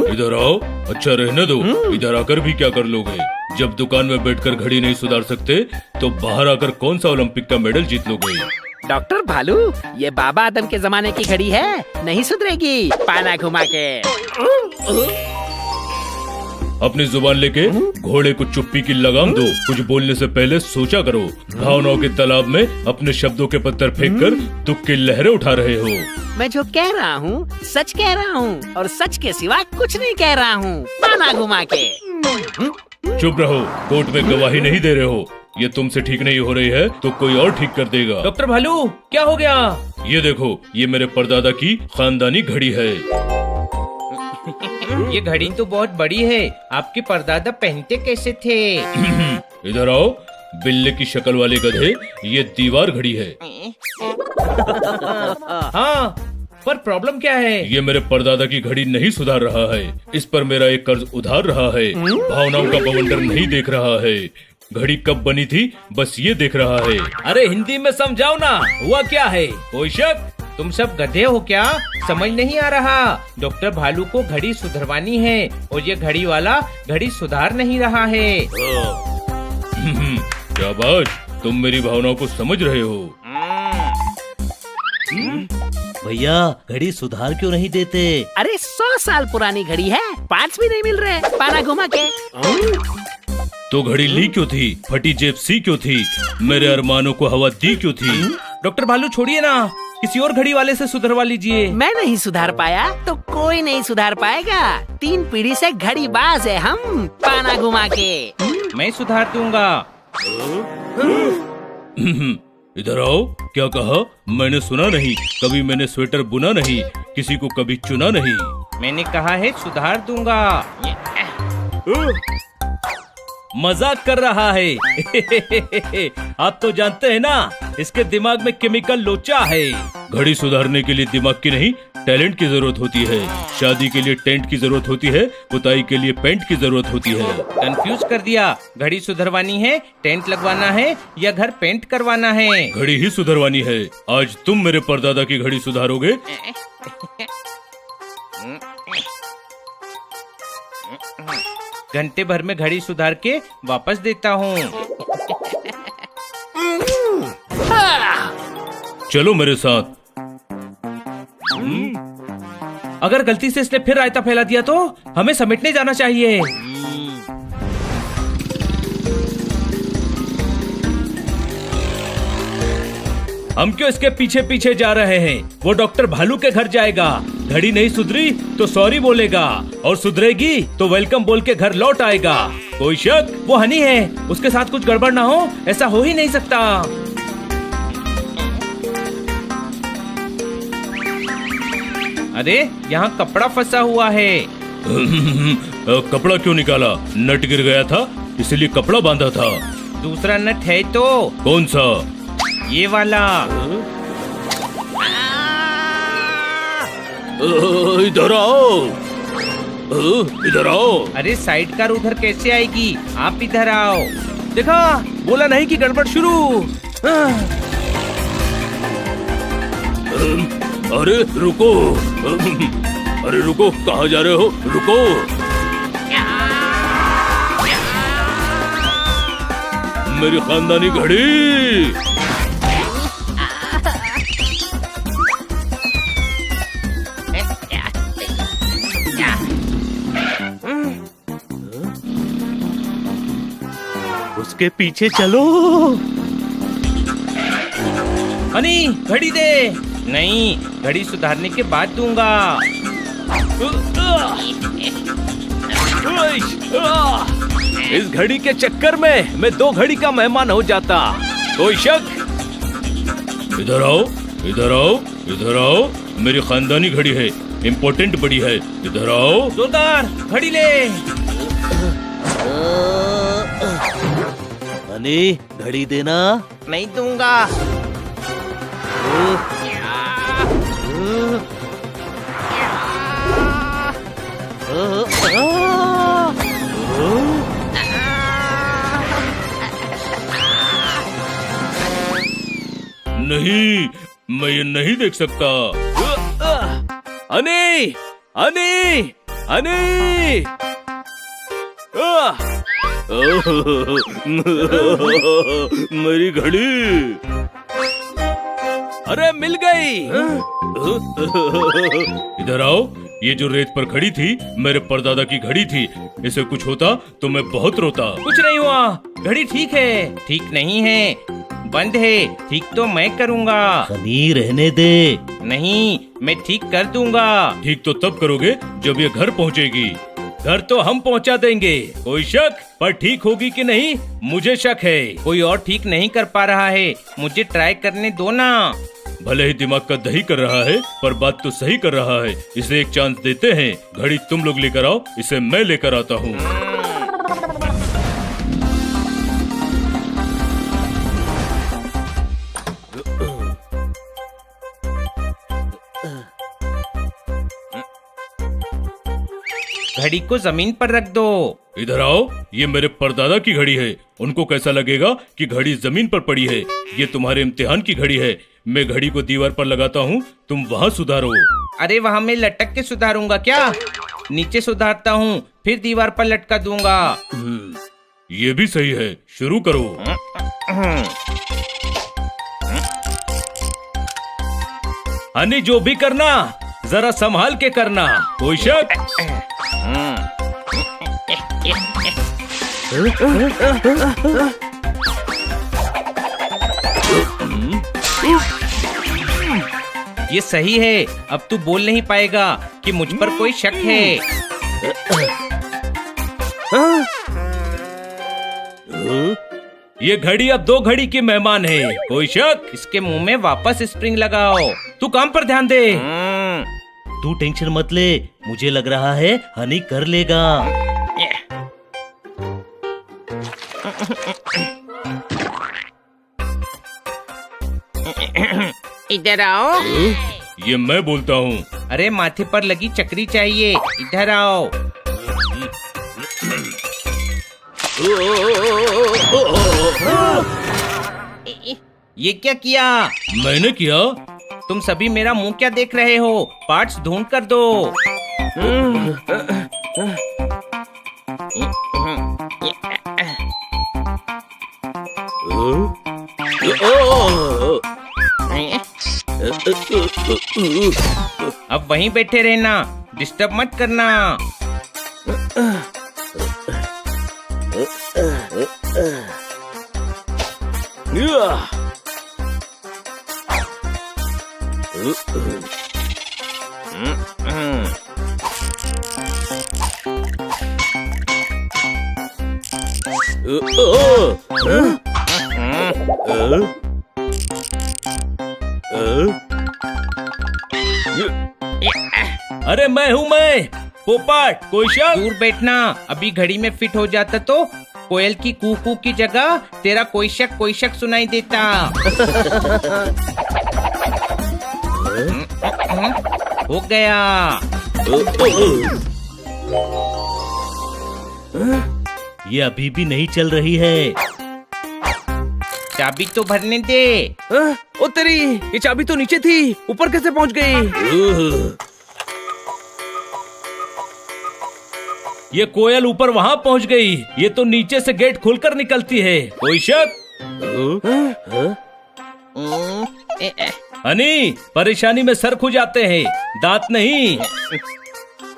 इधर आओ। अच्छा रहने दो। इधर आकर भी क्या कर लोगे? जब दुकान में बैठकर घड़ी नहीं सुधार सकते तो बाहर आकर कौन सा ओलंपिक का मेडल जीत लोगे? डॉक्टर भालू, ये बाबा आदम के जमाने की घड़ी है, नहीं सुधरेगी। पाना घुमा के। अपनी जुबान लेके घोड़े को चुप्पी की लगाम दो। कुछ बोलने से पहले सोचा करो। भावनाओं के तालाब में अपने शब्दों के पत्थर फेंककर दुख की लहरें उठा रहे हो। मैं जो कह रहा हूँ सच कह रहा हूँ, और सच के सिवा कुछ नहीं कह रहा हूँ। पाना घुमा के। चुप रहो, कोर्ट में गवाही नहीं दे रहे हो। ये तुमसे ठीक नहीं हो रही है तो कोई और ठीक कर देगा। डॉक्टर भालू, क्या हो गया? ये देखो, ये मेरे परदादा की खानदानी घड़ी है। ये घड़ी तो बहुत बड़ी है, आपके परदादा पहनते कैसे थे? इधर आओ। बिल्ले की शक्ल वाले गधे, ये दीवार घड़ी है। हाँ, पर प्रॉब्लम क्या है? ये मेरे परदादा की घड़ी नहीं सुधार रहा है। इस पर मेरा एक कर्ज उधार रहा है। भावनाओं का बवंडर नहीं देख रहा है। घड़ी कब बनी थी बस ये देख रहा है। अरे हिंदी में समझाओ ना, हुआ क्या है? कोई शक? तुम सब गधे हो क्या? समझ नहीं आ रहा। डॉक्टर भालू को घड़ी सुधरवानी है और ये घड़ी वाला घड़ी सुधार नहीं रहा है। शाबाश, तुम मेरी भावनाओं को समझ रहे हो। भैया, घड़ी सुधार क्यों नहीं देते? अरे 100 साल पुरानी घड़ी है, 5 भी नहीं मिल रहे। पाना घुमा के। तो घड़ी ली क्यों थी? फटी जेब सी क्यों थी? मेरे अरमानों को हवा दी क्यों थी? डॉक्टर भालू छोड़िए ना, किसी और घड़ी वाले से सुधरवा लीजिए। मैं नहीं सुधार पाया तो कोई नहीं सुधार पाएगा। 3 पीढ़ी से घड़ी बाज है हम। पाना घुमा के। मैं सुधार दूंगा। इधर आओ। क्या कहा? मैंने सुना नहीं। कभी मैंने स्वेटर बुना नहीं, किसी को कभी चुना नहीं। मैंने कहा है सुधार दूंगा। मजाक कर रहा है। आप तो जानते हैं ना, इसके दिमाग में केमिकल लोचा है। घड़ी सुधारने के लिए दिमाग की नहीं, टैलेंट की जरूरत होती है। शादी के लिए टेंट की जरूरत होती है, पुताई के लिए पेंट की जरूरत होती है। कंफ्यूज कर दिया। घड़ी सुधरवानी है, टेंट लगवाना है या घर पेंट करवाना है? घड़ी ही सुधरवानी है। आज तुम मेरे परदादा की घड़ी सुधारोगे। घंटे भर में घड़ी सुधार के वापस देता हूँ। चलो मेरे साथ। अगर गलती से इसने फिर रायता फैला दिया तो हमें समेटने जाना चाहिए। हम क्यों इसके पीछे पीछे जा रहे हैं? वो डॉक्टर भालू के घर जाएगा। घड़ी नहीं सुधरी तो सॉरी बोलेगा, और सुधरेगी तो वेलकम बोल के घर लौट आएगा। कोई शक? वो हनी है, उसके साथ कुछ गड़बड़ ना हो, ऐसा हो ही नहीं सकता। अरे यहाँ कपड़ा फंसा हुआ है। कपड़ा क्यों निकाला? नट गिर गया था इसलिए कपड़ा बांधा था। दूसरा नट है तो? कौन सा? ये वाला। इधर आओ। इधर आओ। अरे साइड कार उधर कैसे आएगी? आप इधर आओ। देखा, बोला नहीं कि गड़बड़ शुरू। अरे रुको। अरे रुको, कहाँ जा रहे हो? रुको। मेरी खानदानी घड़ी। उसके पीछे चलो। हनी, घड़ी दे। नहीं, घड़ी सुधारने के बाद दूंगा। इस घड़ी के चक्कर में मैं 2 घड़ी का मेहमान हो जाता। कोई शक? इधर आओ। इधर आओ। इधर आओ। मेरी खानदानी घड़ी है, इम्पोर्टेंट बड़ी है। इधर आओ। जोरदार घड़ी ले। हनी, घड़ी देना। नहीं दूंगा। नहीं, मैं ये नहीं देख सकता। हनी, हनी, हनी। मेरी घड़ी। अरे मिल गई। इधर आओ। ये जो रेत पर खड़ी थी मेरे परदादा की घड़ी थी। इसे कुछ होता तो मैं बहुत रोता। कुछ नहीं हुआ, घड़ी ठीक है। ठीक नहीं है, बंद है। ठीक तो मैं करूँगा। हनी रहने दे। नहीं, मैं ठीक कर दूंगा। ठीक तो तब करोगे जब ये घर पहुंचेगी। घर तो हम पहुंचा देंगे, कोई शक? पर ठीक होगी कि नहीं, मुझे शक है। कोई और ठीक नहीं कर पा रहा है, मुझे ट्राई करने दो ना। भले ही दिमाग का दही कर रहा है पर बात तो सही कर रहा है। इसे एक चांस देते हैं। घड़ी तुम लोग लेकर आओ, इसे मैं लेकर आता हूँ। घड़ी को जमीन पर रख दो। इधर आओ। ये मेरे परदादा की घड़ी है। उनको कैसा लगेगा कि घड़ी जमीन पर पड़ी है। ये तुम्हारे इम्तिहान की घड़ी है। मैं घड़ी को दीवार पर लगाता हूँ, तुम वहाँ सुधारो। अरे वहाँ मैं लटक के सुधारूंगा क्या? नीचे सुधारता हूँ, फिर दीवार पर लटका दूंगा। ये भी सही है, शुरू करो। हनी, जो भी करना जरा संभाल के करना। कोई शक? ये सही है। अब तू बोल नहीं पाएगा कि मुझ पर कोई शक है। ये घड़ी अब 2 घड़ी की मेहमान है, कोई शक? इसके मुंह में वापस स्प्रिंग लगाओ। तू काम पर ध्यान दे। तू टेंशन मत ले, मुझे लग रहा है हनी कर लेगा। इधर आओ। ये मैं बोलता हूँ। अरे माथे पर लगी चक्री चाहिए, इधर आओ। ये क्या किया? मैंने किया? तुम सभी मेरा मुंह क्या देख रहे हो? पार्ट्स ढूंढ कर दो। अब वहीं बैठे रहना, डिस्टर्ब मत करना। अरे मैं हूँ, मैं पोपट। कोई शक? दूर बैठना। अभी घड़ी में फिट हो जाता तो कोयल की कू की जगह तेरा कोई शक सुनाई देता। हो गया। ये अभी भी नहीं चल रही है। चाबी तो भरने दे। ओ तेरी, ये चाबी तो नीचे थी, ऊपर कैसे पहुंच गई? ये कोयल ऊपर वहाँ पहुँच गई। ये तो नीचे से गेट खोलकर निकलती है, कोई शक? हनी, परेशानी में सर खुजाते हैं, दांत नहीं।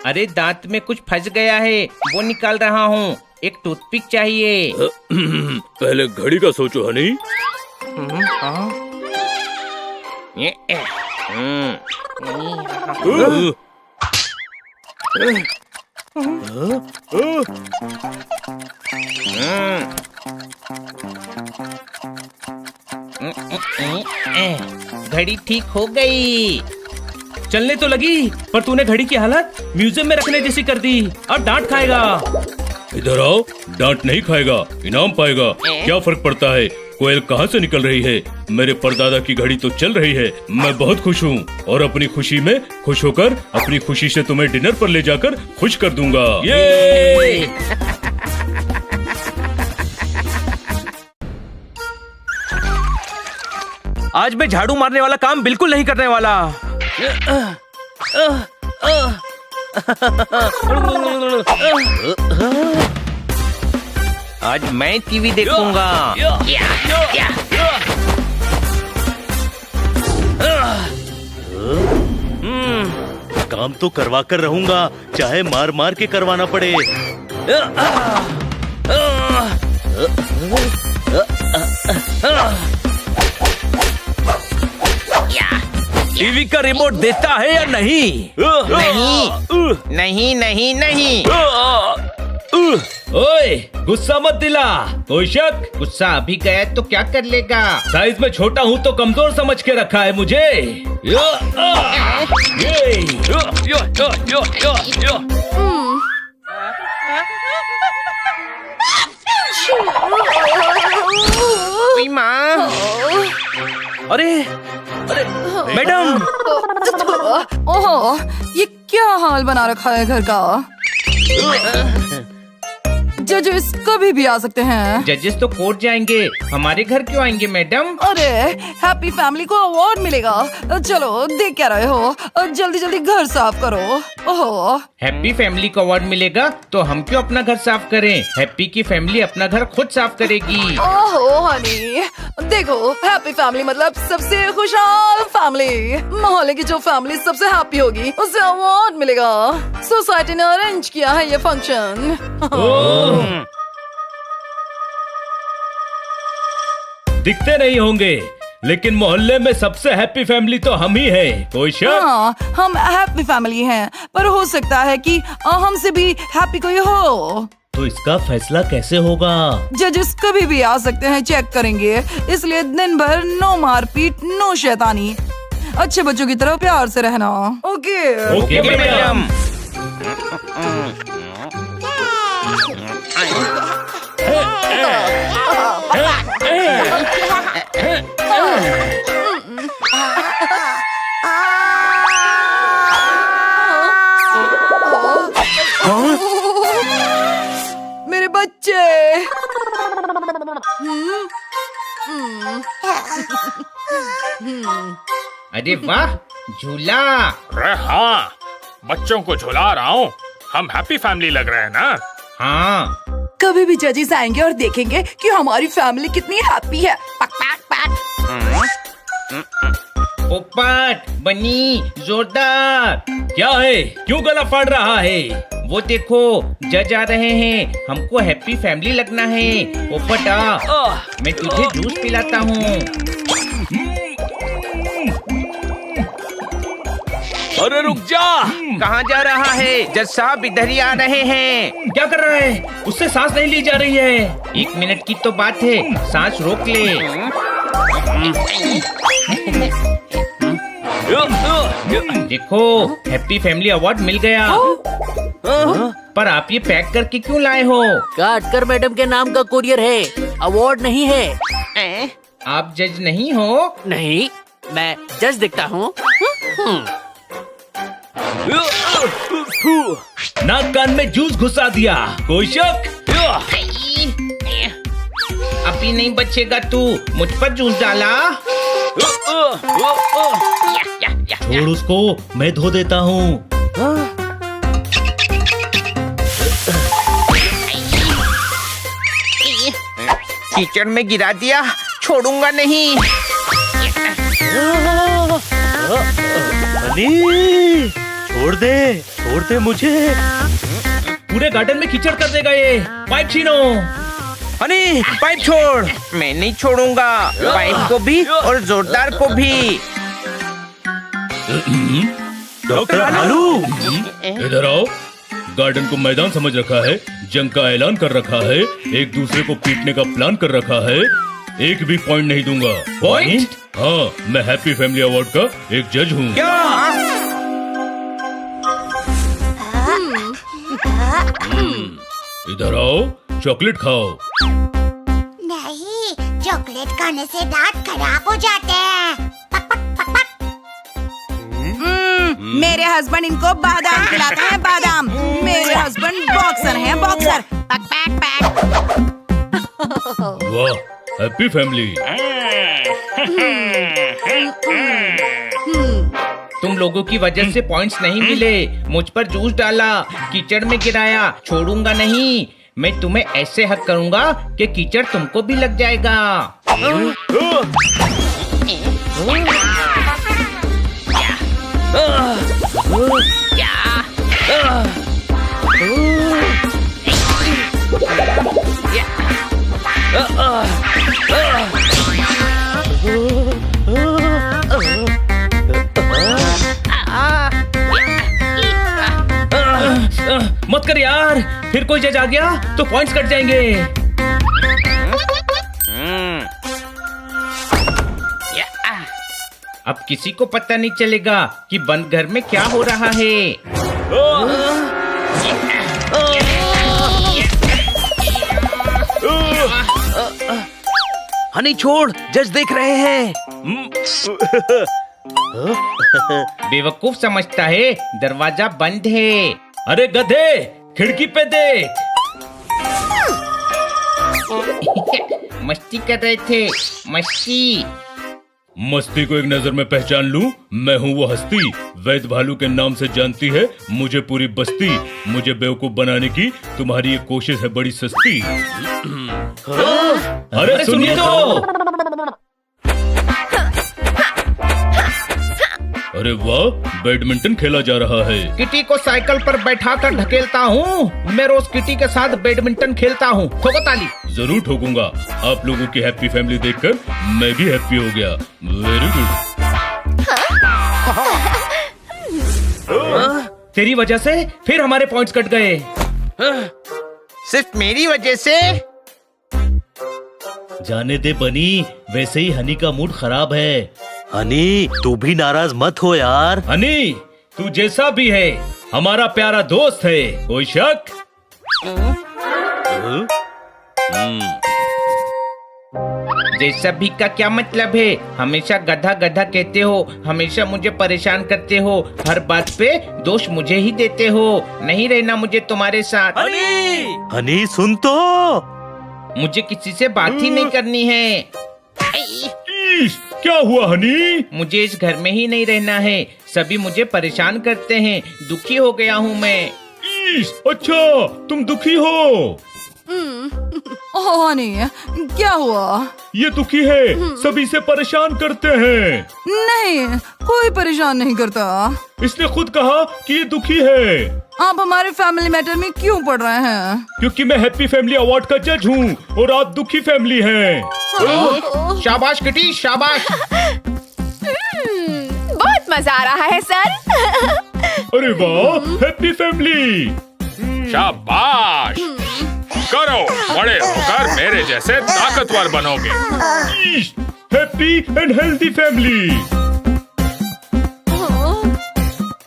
अरे दांत में कुछ फंस गया है, वो निकाल रहा हूँ। एक टूथपिक चाहिए। पहले घड़ी का सोचो हनी। घड़ी ठीक हो गई। चलने तो लगी, पर तूने घड़ी की हालत म्यूजियम में रखने जैसी कर दी। अब डांट खाएगा। इधर आओ। डांट नहीं खाएगा, इनाम पाएगा। क्या फर्क पड़ता है कोयल कहाँ से निकल रही है? मेरे परदादा की घड़ी तो चल रही है। मैं बहुत खुश हूँ और अपनी खुशी में खुश होकर अपनी खुशी से तुम्हें डिनर पर ले जाकर खुश कर दूंगा। ये आज मैं झाड़ू मारने वाला काम बिल्कुल नहीं करने वाला। आज मैं टीवी देखूंगा। काम तो करवा कर रहूंगा, चाहे मार मार के करवाना पड़े। टीवी का रिमोट देता है या नहीं? नहीं नहीं नहीं। ओए, गुस्सा मत दिला। कोई शक? गुस्सा अभी गया तो क्या कर लेगा? साइज में छोटा हूँ तो कमजोर समझ के रखा है मुझे। माँ, अरे अरे मैडम, ओहो, ये क्या हाल बना रखा है घर का? जजेस कभी भी आ सकते हैं। जजेस तो कोर्ट जाएंगे, हमारे घर क्यों आएंगे मैडम? अरे हैप्पी फैमिली को अवार्ड मिलेगा। चलो देख क्या रहे हो, जल्दी जल्दी घर साफ करो। ओहो, हैप्पी फैमिली को अवार्ड मिलेगा तो हम क्यों अपना घर साफ करें? हैप्पी की फैमिली अपना घर खुद साफ करेगी। ओहो हनी, देखो हैप्पी फैमिली मतलब सबसे खुशहाल फैमिली। मोहल्ले की जो फैमिली सबसे हैप्पी होगी उसे अवार्ड मिलेगा। सोसाइटी ने अरेंज किया है ये फंक्शन। दिखते नहीं होंगे, लेकिन मोहल्ले में सबसे हैप्पी फैमिली तो हम ही हैं। कोई शक? हाँ, हम हैप्पी फैमिली हैं, पर हो सकता है कि हमसे भी हैप्पी कोई हो। तो इसका फैसला कैसे होगा? जजेस कभी भी आ सकते हैं, चेक करेंगे। इसलिए दिन भर नो मारपीट, नो शैतानी। अच्छे बच्चों की तरह प्यार से रहना। Okay okay madam. मेरे बच्चे। अरे वाह, झूला। अरे हाँ, बच्चों को झुला रहा हूँ। हम हैप्पी फैमिली लग रहे हैं ना? हाँ, कभी भी जजेस आएंगे और देखेंगे कि हमारी फैमिली कितनी हैप्पी है। पक पक पक। पोपट, बनी, जोरदार। क्या है? क्यों गला फाड़ रहा है? वो देखो, जज आ रहे हैं। हमको हैप्पी फैमिली लगना है। पोपट आ, मैं तुझे जूस पिलाता हूँ। अरे रुक जा। कहाँ जा रहा है? जज साहब इधर ही आ रहे हैं। क्या कर रहा है? उससे सांस नहीं ली जा रही है। 1 मिनट की तो बात है, सांस रोक ले। देखो, हैप्पी फैमिली अवार्ड मिल गया। पर आप ये पैक करके क्यों लाए हो? काटकर मैडम के नाम का कुरियर है, अवार्ड नहीं है। आप जज नहीं हो? नहीं, मैं जज दिखता हूँ। नाक कान में जूस घुसा दिया। कोई शक? अभी नहीं बचेगा तू। मुझ पर जूस डाला। छोड़ उसको, मैं धो देता हूँ। कीचड़ में गिरा दिया, छोड़ूंगा नहीं। हनी, छोड़ दे मुझे। पूरे गार्डन में कीचड़ कर देगा ये। पाइप छीनो। हनी, पाइप छोड़। मैं नहीं छोड़ूंगा, पाइप को भी और जोरदार को भी। डॉक्टर भालू, इधर आओ। गार्डन को मैदान समझ रखा है, जंग का ऐलान कर रखा है, एक दूसरे को पीटने का प्लान कर रखा है। एक भी पॉइंट नहीं दूंगा। पॉइंट? हाँ, मैं हैप्पी फैमिली अवार्ड का एक जज हूँ। क्या? इधर आओ, चॉकलेट खाओ। नहीं, चॉकलेट खाने से दांत खराब हो जाते हैं। पक पक पक पक। मेरे हस्बैंड इनको बादाम खिलाते हैं, बादाम। मेरे हस्बैंड बॉक्सर हैं, बॉक्सर। पक पक पक। वाह, हैप्पी फैमिली। तुम लोगों की वजह से पॉइंट्स नहीं मिले, मुझ पर जूस डाला, कीचड़ में गिराया, छोड़ूंगा नहीं। मैं तुम्हें ऐसे हक करूंगा कि कीचड़ तुमको भी लग जाएगा। मत कर यार, फिर कोई जज आ गया तो पॉइंट्स कट जाएंगे। अब किसी को पता नहीं चलेगा कि बंद घर में क्या हो रहा है। हनी छोड़, जज देख रहे हैं। बेवकूफ समझता है दरवाजा बंद है। अरे गधे, खिड़की पे देख। मस्ती कर रहे थे, मस्ती। मस्ती को एक नजर में पहचान लूं, मैं हूँ वो हस्ती। वैद भालू के नाम से जानती है मुझे पूरी बस्ती। मुझे बेवकूफ बनाने की तुम्हारी ये कोशिश है बड़ी सस्ती। अरे सुनिए तो। अरे वाह, बैडमिंटन खेला जा रहा है। किटी को साइकिल पर बैठा कर ढकेलता हूँ। मैं रोज किटी के साथ बैडमिंटन खेलता हूँ। ठोको ताली। जरूर ठोकूंगा। आप लोगों की हैप्पी फैमिली देखकर मैं भी हैप्पी हो गया। Very good. तेरी वजह से फिर हमारे पॉइंट्स कट गए। सिर्फ मेरी वजह से? जाने दे बनी, वैसे ही हनी का मूड खराब है। हनी, तू भी नाराज मत हो यार। हनी, तू जैसा भी है हमारा प्यारा दोस्त है, कोई शक? जैसा भी का क्या मतलब है? हमेशा गधा गधा कहते हो, हमेशा मुझे परेशान करते हो, हर बात पे दोष मुझे ही देते हो। नहीं रहना मुझे तुम्हारे साथ। हनी सुन तो। मुझे किसी से बात ही नहीं करनी है। क्या हुआ हनी? मुझे इस घर में ही नहीं रहना है। सभी मुझे परेशान करते हैं। दुखी हो गया हूँ मैं। अच्छा, तुम दुखी हो? हनी, क्या हुआ? ये दुखी है, सभी से परेशान करते हैं। नहीं, कोई परेशान नहीं करता। इसने खुद कहा कि ये दुखी है। आप हमारे फैमिली मैटर में क्यों पढ़ रहे हैं? क्योंकि मैं हैप्पी फैमिली अवार्ड का जज हूँ और आप दुखी फैमिली हैं। शाबाश किटी, शाबाश। बहुत मजा आ रहा है सर। अरे वाह, हैप्पी फैमिली। शाबाश। करो, बड़े होकर मेरे जैसे ताकतवर बनोगे। Happy and healthy family.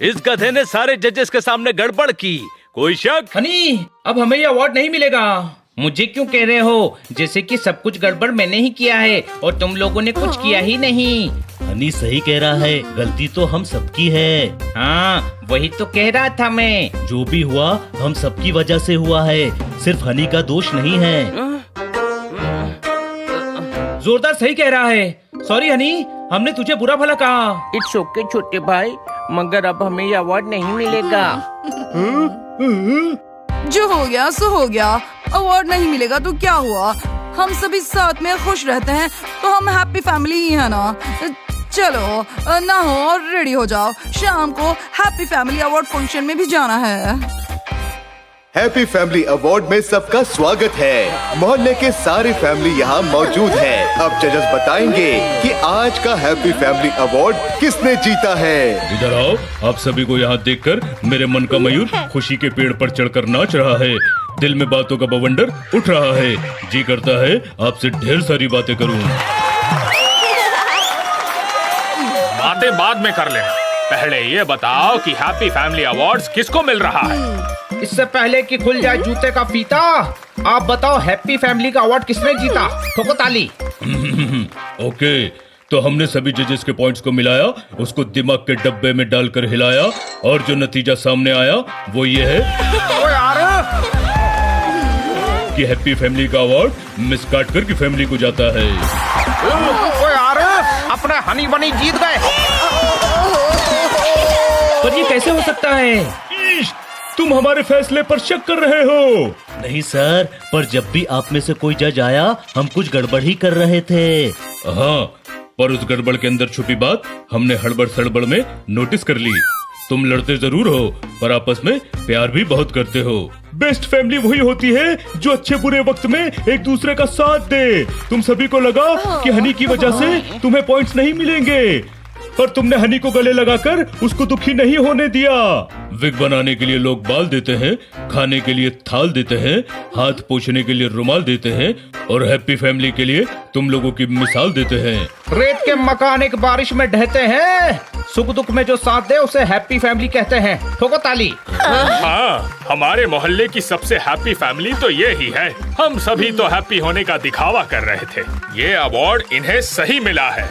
इस गधे ने सारे जजेस के सामने गड़बड़ की, कोई शक? हनी, अब हमें ये अवार्ड नहीं मिलेगा। मुझे क्यों कह रहे हो? जैसे कि सब कुछ गड़बड़ मैंने ही किया है और तुम लोगों ने कुछ किया ही नहीं। हनी सही कह रहा है, गलती तो हम सबकी है। हाँ, वही तो कह रहा था मैं। जो भी हुआ हम सबकी वजह से हुआ है, सिर्फ हनी का दोष नहीं है। जोरदार सही कह रहा है। सॉरी हनी, हमने तुझे बुरा भला कहा। इट्स ओके छोटे भाई, मगर अब हमें ये अवार्ड नहीं मिलेगा। जो हो गया सो हो गया। अवार्ड नहीं मिलेगा तो क्या हुआ? हम सभी साथ में खुश रहते हैं तो हम हैप्पी फैमिली ही है ना। चलो नहाओ और रेडी हो जाओ, शाम को हैप्पी फैमिली अवार्ड फंक्शन में भी जाना है। हैप्पी फैमिली अवार्ड में सबका स्वागत है। मोहल्ले के सारे फैमिली यहाँ मौजूद है। अब जजेस बताएंगे कि आज का हैप्पी फैमिली अवार्ड किसने जीता है। इधर आओ, आप सभी को यहाँ देखकर मेरे मन का मयूर खुशी के पेड़ पर चढ़कर नाच रहा है। दिल में बातों का बवंडर उठ रहा है। जी करता है आपसे ढेर सारी बातें करूँ। बातें बाद में कर लेना, पहले ये बताओ कि हैप्पी फैमिली अवार्ड्स किसको मिल रहा है? इससे पहले कि खुल जाए जूते का फीता, आप बताओ हैप्पी फैमिली का अवार्ड किसने जीता? ठोको ताली। ओके, तो हमने सभी जजेस के पॉइंट्स को मिलाया, उसको दिमाग के डब्बे में डालकर हिलाया और जो नतीजा सामने आया वो ये है। कि हैप्पी फैमिली का अवार्ड मिस काटकर की फैमिली को जाता है। ओए यार, अपना हनी बनी जीत गए। पर ये कैसे हो सकता है? तुम हमारे फैसले पर शक कर रहे हो। नहीं सर, पर जब भी आप में से कोई जज आया हम कुछ गड़बड़ ही कर रहे थे। हाँ, पर उस गड़बड़ के अंदर छुपी बात हमने हड़बड़ सड़बड़ में नोटिस कर ली। तुम लड़ते जरूर हो पर आपस में प्यार भी बहुत करते हो। बेस्ट फैमिली वही होती है जो अच्छे बुरे वक्त में एक दूसरे का साथ दे। तुम सभी को लगा कि हनी की वजह से तुम्हें पॉइंट्स नहीं मिलेंगे, पर तुमने हनी को गले लगाकर उसको दुखी नहीं होने दिया। विग बनाने के लिए लोग बाल देते हैं, खाने के लिए थाल देते हैं, हाथ पोंछने के लिए रुमाल देते हैं, और हैप्पी फैमिली के लिए तुम लोगों की मिसाल देते हैं। रेत के मकान एक बारिश में ढहते हैं, सुख दुख में जो साथ दे उसे हैप्पी फैमिली कहते हैं। ठोको ताली। हाँ, हमारे मोहल्ले की सबसे हैप्पी फैमिली तो ये ही है। हम सभी तो हैप्पी होने का दिखावा कर रहे थे। ये अवार्ड इन्हें सही मिला है।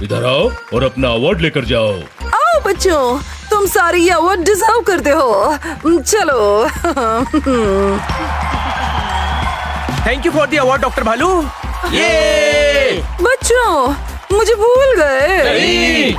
इधर आओ और अपना अवार्ड लेकर जाओ। आओ बच्चों, तुम सारे ये अवार्ड डिजर्व करते हो। चलो। Thank you for the award doctor भालू। बच्चों, मुझे भूल गए।